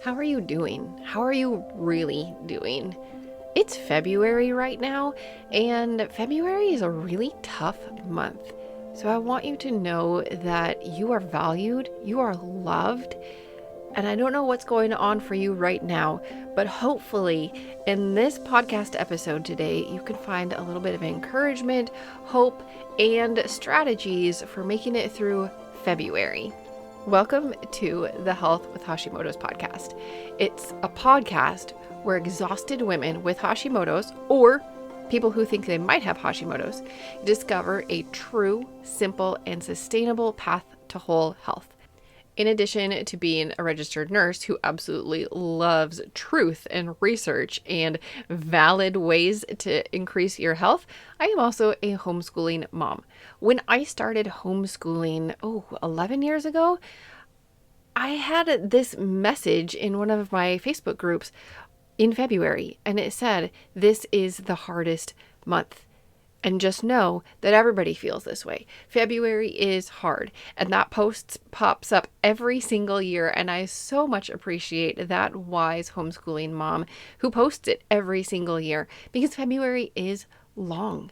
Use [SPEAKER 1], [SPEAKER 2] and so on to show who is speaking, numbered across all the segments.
[SPEAKER 1] How are you doing? How are you really doing? It's February right now, and February is a really tough month. So I want you to know that you are valued, you are loved, and I don't know what's going on for you right now, but hopefully in this podcast episode today, you can find a little bit of encouragement, hope, and strategies for making it through February. Welcome to the Health with Hashimoto's podcast. It's a podcast where exhausted women with Hashimoto's or people who think they might have Hashimoto's discover a true, simple, and sustainable path to whole health. In addition to being a registered nurse who absolutely loves truth and research and valid ways to increase your health, I am also a homeschooling mom. When I started homeschooling, 11 years ago, I had this message in one of my Facebook groups in February, and it said, "This is the hardest month. And just know that everybody feels this way. February is hard." And that post pops up every single year. And I so much appreciate that wise homeschooling mom who posts it every single year, because February is long.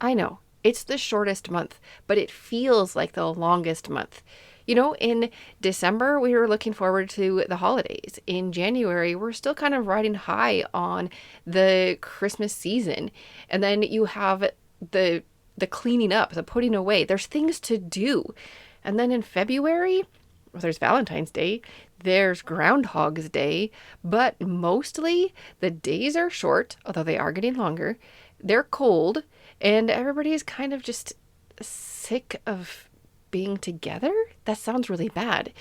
[SPEAKER 1] I know it's the shortest month, but it feels like the longest month. You know, in December, we were looking forward to the holidays. In January, we're still kind of riding high on the Christmas season. And then you have the cleaning up, the putting away. There's things to do. And then in February, well, there's Valentine's Day, there's Groundhog's Day, but mostly the days are short, although they are getting longer. They're cold, and everybody's kind of just sick of being together. That sounds really bad,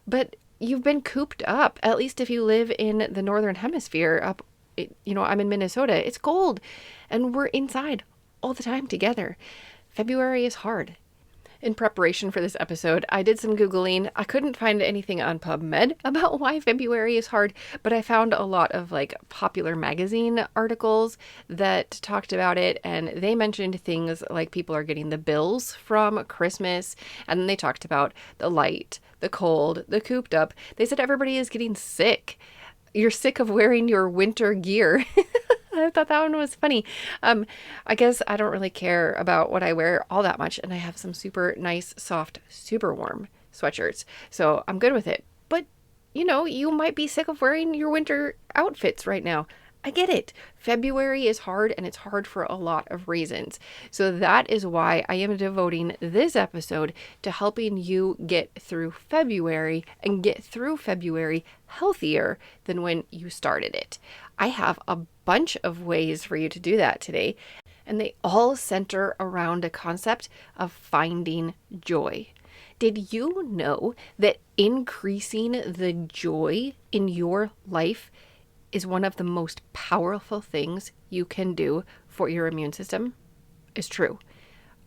[SPEAKER 1] but you've been cooped up, at least if you live in the Northern Hemisphere. I'm in Minnesota. It's cold, and we're inside all the time together. February is hard. In preparation for this episode, I did some Googling. I couldn't find anything on PubMed about why February is hard, but I found a lot of popular magazine articles that talked about it, and they mentioned things like people are getting the bills from Christmas, and then they talked about the light, the cold, the cooped up. They said everybody is getting sick. You're sick of wearing your winter gear. I thought that one was funny. I guess I don't really care about what I wear all that much, and I have some super nice, soft, super warm sweatshirts, so I'm good with it. But, you might be sick of wearing your winter outfits right now. I get it. February is hard, and it's hard for a lot of reasons. So that is why I am devoting this episode to helping you get through February and get through February healthier than when you started it. I have a bunch of ways for you to do that today, and they all center around a concept of finding joy. Did you know that increasing the joy in your life is one of the most powerful things you can do for your immune system? It's true.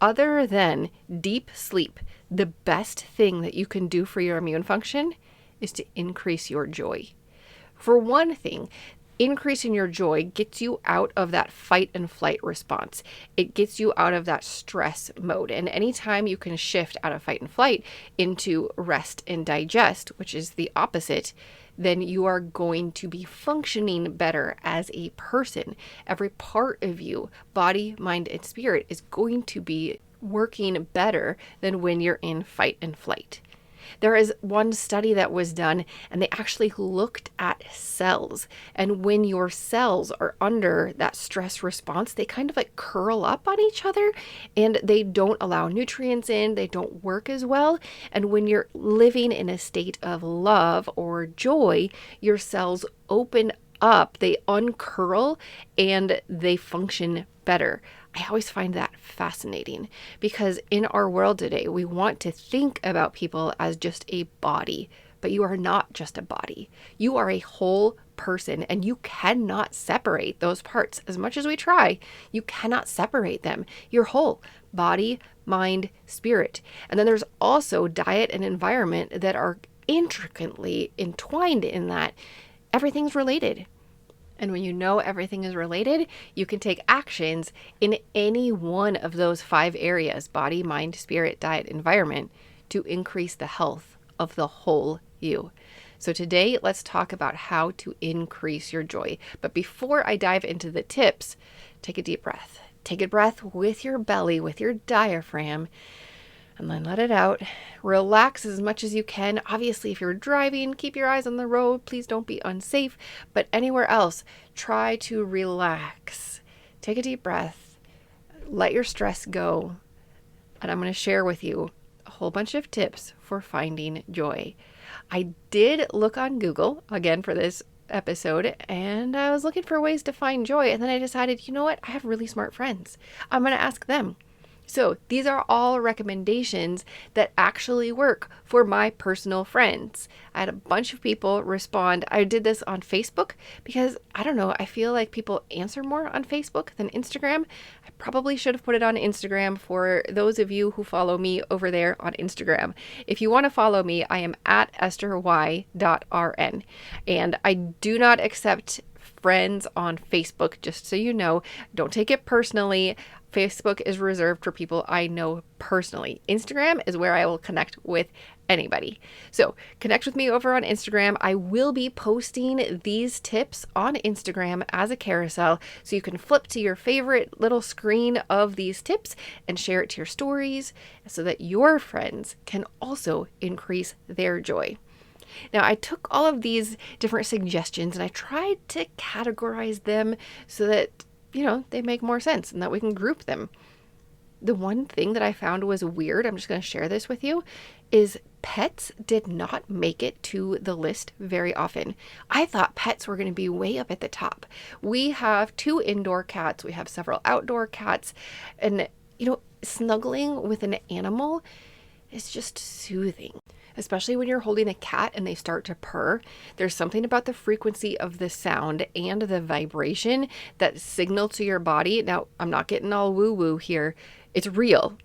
[SPEAKER 1] Other than deep sleep, the best thing that you can do for your immune function is to increase your joy. For one thing, increasing your joy gets you out of that fight and flight response. It gets you out of that stress mode. And anytime you can shift out of fight and flight into rest and digest, which is the opposite, then you are going to be functioning better as a person. Every part of you, body, mind, and spirit, is going to be working better than when you're in fight and flight. There is one study that was done, and they actually looked at cells. And when your cells are under that stress response, they kind of curl up on each other, and they don't allow nutrients in, they don't work as well. And when you're living in a state of love or joy, your cells open up, they uncurl, and they function better. I always find that fascinating, because in our world today, we want to think about people as just a body, but you are not just a body. You are a whole person, and you cannot separate those parts. As much as we try, you cannot separate them. You're whole: body, mind, spirit. And then there's also diet and environment that are intricately entwined in that. Everything's related. And when you know everything is related, you can take actions in any one of those 5 areas: body, mind, spirit, diet, environment, to increase the health of the whole you. So today, let's talk about how to increase your joy. But before I dive into the tips, take a deep breath. Take a breath with your belly, with your diaphragm, and then let it out. Relax as much as you can. Obviously, if you're driving, keep your eyes on the road. Please don't be unsafe. But anywhere else, try to relax. Take a deep breath. Let your stress go. And I'm going to share with you a whole bunch of tips for finding joy. I did look on Google, again for this episode, and I was looking for ways to find joy. And then I decided, you know what? I have really smart friends. I'm going to ask them. So these are all recommendations that actually work for my personal friends. I had a bunch of people respond. I did this on Facebook because, I don't know, I feel like people answer more on Facebook than Instagram. I probably should have put it on Instagram for those of you who follow me over there on Instagram. If you want to follow me, I am at EstherY.RN. And I do not accept friends on Facebook, just so you know. Don't take it personally. Facebook is reserved for people I know personally. Instagram is where I will connect with anybody. So connect with me over on Instagram. I will be posting these tips on Instagram as a carousel, so you can flip to your favorite little screen of these tips and share it to your stories so that your friends can also increase their joy. Now, I took all of these different suggestions and I tried to categorize them so that, they make more sense and that we can group them. The one thing that I found was weird, I'm just going to share this with you, is pets did not make it to the list very often. I thought pets were going to be way up at the top. We have 2 indoor cats, we have several outdoor cats, and, snuggling with an animal is just soothing. Especially when you're holding a cat and they start to purr. There's something about the frequency of the sound and the vibration that signal to your body. Now, I'm not getting all woo-woo here. It's real.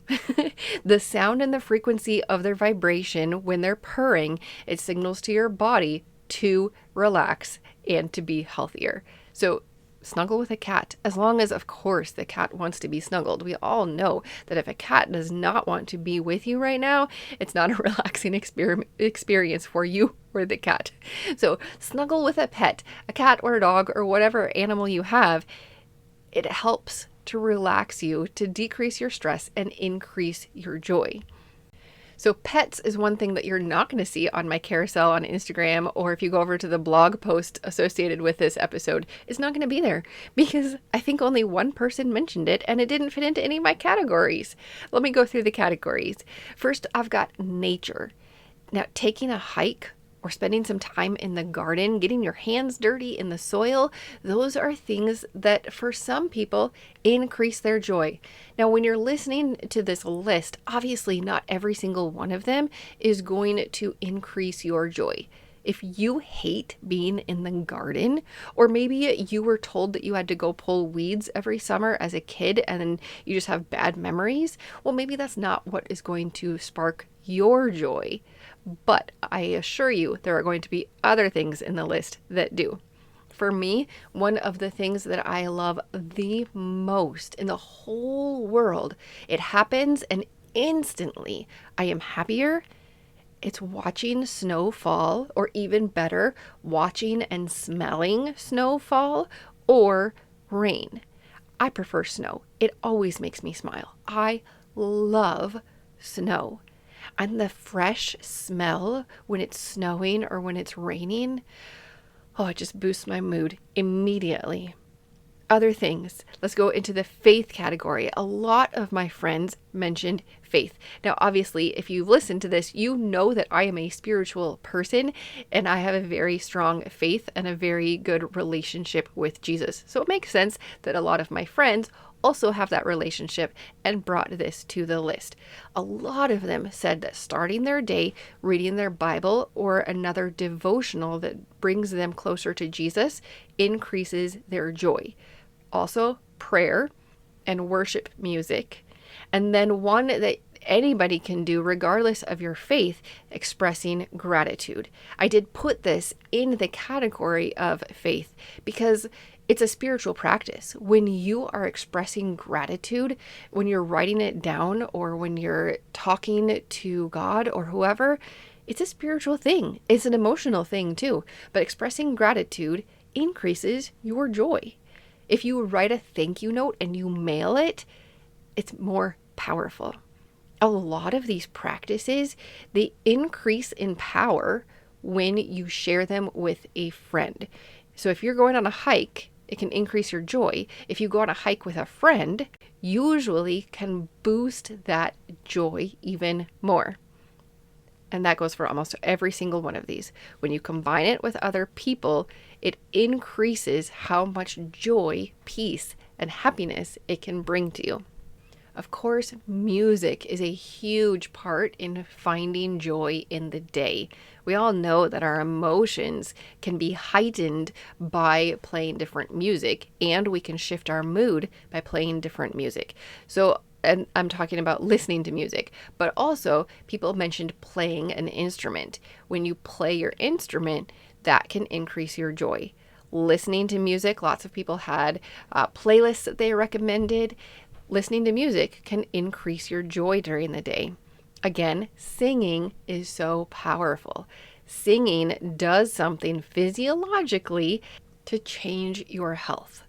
[SPEAKER 1] The sound and the frequency of their vibration when they're purring, it signals to your body to relax and to be healthier. So snuggle with a cat, as long as, of course, the cat wants to be snuggled. We all know that if a cat does not want to be with you right now, it's not a relaxing experience for you or the cat. So snuggle with a pet, a cat or a dog or whatever animal you have. It helps to relax you, to decrease your stress and increase your joy. So pets is one thing that you're not going to see on my carousel on Instagram, or if you go over to the blog post associated with this episode, it's not going to be there because I think only one person mentioned it and it didn't fit into any of my categories. Let me go through the categories. First, I've got nature. Now, taking a hike or spending some time in the garden, getting your hands dirty in the soil, those are things that for some people increase their joy. Now, when you're listening to this list, obviously not every single one of them is going to increase your joy. If you hate being in the garden, or maybe you were told that you had to go pull weeds every summer as a kid and then you just have bad memories, well, maybe that's not what is going to spark your joy. But I assure you, there are going to be other things in the list that do. For me, one of the things that I love the most in the whole world, it happens and instantly I am happier. It's watching snow fall, or even better, watching and smelling snow fall, or rain. I prefer snow. It always makes me smile. I love snow. And the fresh smell when it's snowing or when it's raining, it just boosts my mood immediately. Other things. Let's go into the faith category. A lot of my friends mentioned faith. Now, obviously, if you've listened to this, you know that I am a spiritual person and I have a very strong faith and a very good relationship with Jesus. So it makes sense that a lot of my friends also have that relationship and brought this to the list. A lot of them said that starting their day reading their Bible or another devotional that brings them closer to Jesus increases their joy. Also, prayer and worship music. And then one that anybody can do regardless of your faith, expressing gratitude. I did put this in the category of faith because it's a spiritual practice. When you are expressing gratitude, when you're writing it down or when you're talking to God or whoever, It's a spiritual thing. It's an emotional thing too. But expressing gratitude increases your joy. If you write a thank you note and you mail it, it's more powerful. A lot of these practices, they increase in power when you share them with a friend. So if you're going on a hike, it can increase your joy. If you go on a hike with a friend, usually can boost that joy even more. And that goes for almost every single one of these. When you combine it with other people, it increases how much joy, peace, and happiness it can bring to you. Of course, music is a huge part in finding joy in the day. We all know that our emotions can be heightened by playing different music, and we can shift our mood by playing different music. So, and I'm talking about listening to music, but also people mentioned playing an instrument. When you play your instrument, that can increase your joy. Listening to music, lots of people had playlists that they recommended. Listening to music can increase your joy during the day. Again, singing is so powerful. Singing does something physiologically to change your health.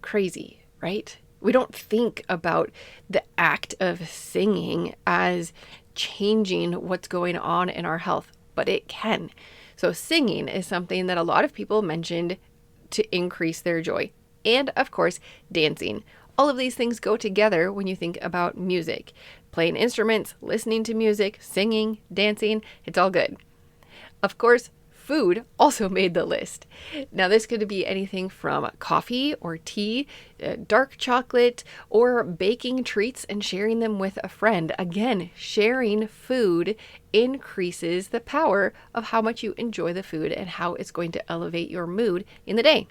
[SPEAKER 1] Crazy, right? We don't think about the act of singing as changing what's going on in our health, but it can. So singing is something that a lot of people mentioned to increase their joy. And of course, dancing. All of these things go together when you think about music. Playing instruments, listening to music, singing, dancing, it's all good. Of course, food also made the list. Now, this could be anything from coffee or tea, dark chocolate, or baking treats and sharing them with a friend. Again, sharing food increases the power of how much you enjoy the food and how it's going to elevate your mood in the day.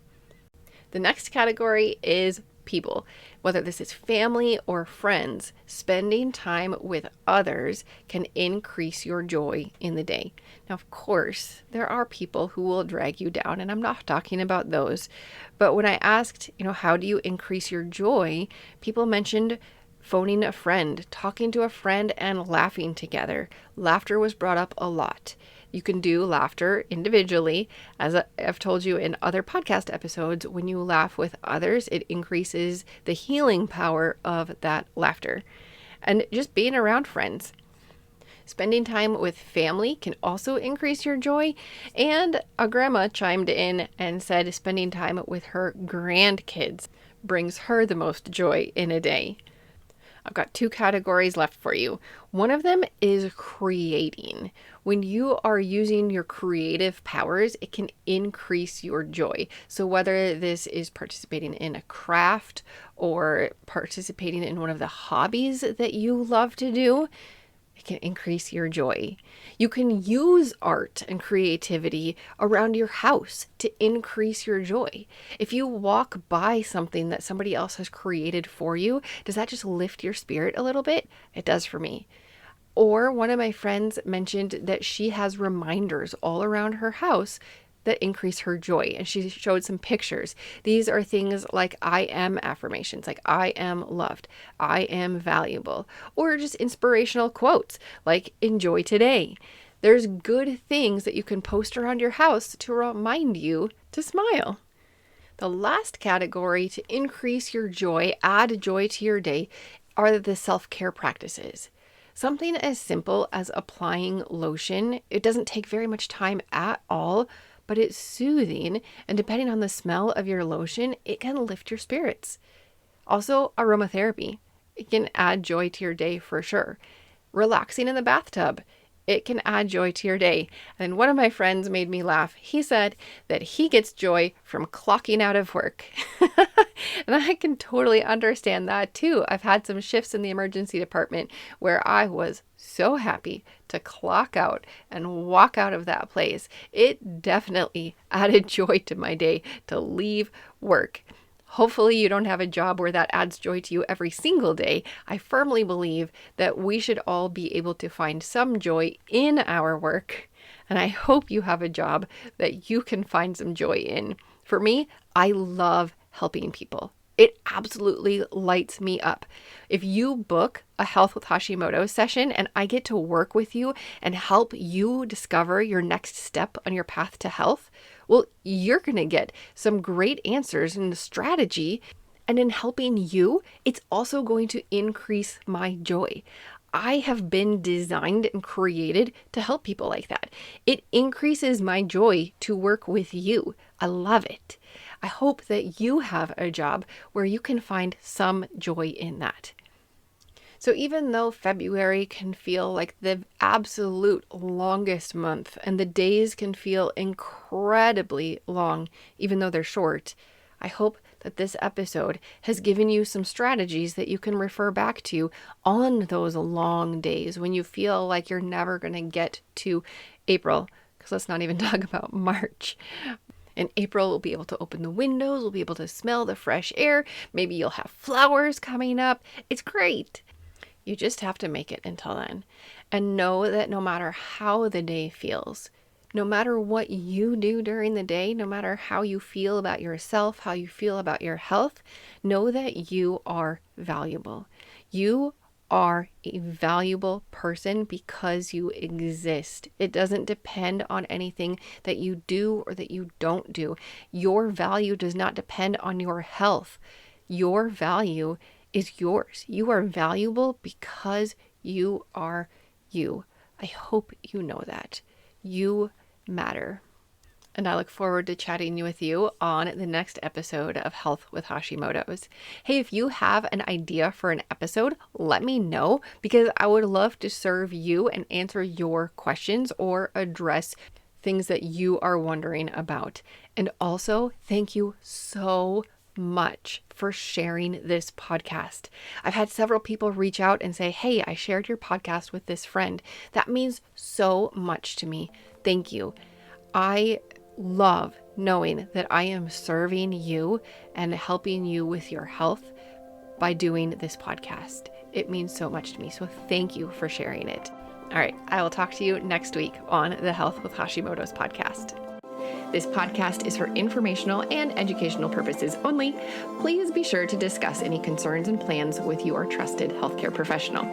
[SPEAKER 1] The next category is people. Whether this is family or friends, spending time with others can increase your joy in the day. Now, of course, there are people who will drag you down, and I'm not talking about those. But when I asked, how do you increase your joy? People mentioned phoning a friend, talking to a friend, and laughing together. Laughter was brought up a lot. You can do laughter individually. As I've told you in other podcast episodes, when you laugh with others, it increases the healing power of that laughter. And just being around friends. Spending time with family can also increase your joy. And a grandma chimed in and said spending time with her grandkids brings her the most joy in a day. I've got 2 categories left for you. One of them is creating. When you are using your creative powers, it can increase your joy. So whether this is participating in a craft or participating in one of the hobbies that you love to do, it can increase your joy. You can use art and creativity around your house to increase your joy. If you walk by something that somebody else has created for you, does that just lift your spirit a little bit? It does for me. Or one of my friends mentioned that she has reminders all around her house that increase her joy. And she showed some pictures. These are things like I am affirmations, like I am loved, I am valuable, or just inspirational quotes like enjoy today. There's good things that you can post around your house to remind you to smile. The last category to increase your joy, add joy to your day, are the self-care practices. Something as simple as applying lotion. It doesn't take very much time at all, but it's soothing, and depending on the smell of your lotion, it can lift your spirits. Also, aromatherapy. It can add joy to your day for sure. Relaxing in the bathtub. It can add joy to your day. And one of my friends made me laugh. He said that he gets joy from clocking out of work. And I can totally understand that too. I've had some shifts in the emergency department where I was so happy to clock out and walk out of that place. It definitely added joy to my day to leave work. Hopefully you don't have a job where that adds joy to you every single day. I firmly believe that we should all be able to find some joy in our work. And I hope you have a job that you can find some joy in. For me, I love helping people. It absolutely lights me up. If you book a Health with Hashimoto session and I get to work with you and help you discover your next step on your path to health, well, you're going to get some great answers and strategy. And in helping you, it's also going to increase my joy. I have been designed and created to help people like that. It increases my joy to work with you. I love it. I hope that you have a job where you can find some joy in that. So even though February can feel like the absolute longest month and the days can feel incredibly long, even though they're short, I hope that this episode has given you some strategies that you can refer back to on those long days when you feel like you're never going to get to April, because let's not even talk about March. In April, we'll be able to open the windows, we'll be able to smell the fresh air, maybe you'll have flowers coming up. It's great. You just have to make it until then. And know that no matter how the day feels, no matter what you do during the day, no matter how you feel about yourself, how you feel about your health, know that you are valuable. You are a valuable person because you exist. It doesn't depend on anything that you do or that you don't do. Your value does not depend on your health. Your value is yours. You are valuable because you are you. I hope you know that. You matter. And I look forward to chatting with you on the next episode of Health with Hashimoto's. Hey, if you have an idea for an episode, let me know, because I would love to serve you and answer your questions or address things that you are wondering about. And also, thank you so much for sharing this podcast. I've had several people reach out and say, hey, I shared your podcast with this friend. That means so much to me. Thank you. I love knowing that I am serving you and helping you with your health by doing this podcast. It means so much to me. So thank you for sharing it. All right. I will talk to you next week on the Health with Hashimoto's podcast. This podcast is for informational and educational purposes only. Please be sure to discuss any concerns and plans with your trusted healthcare professional.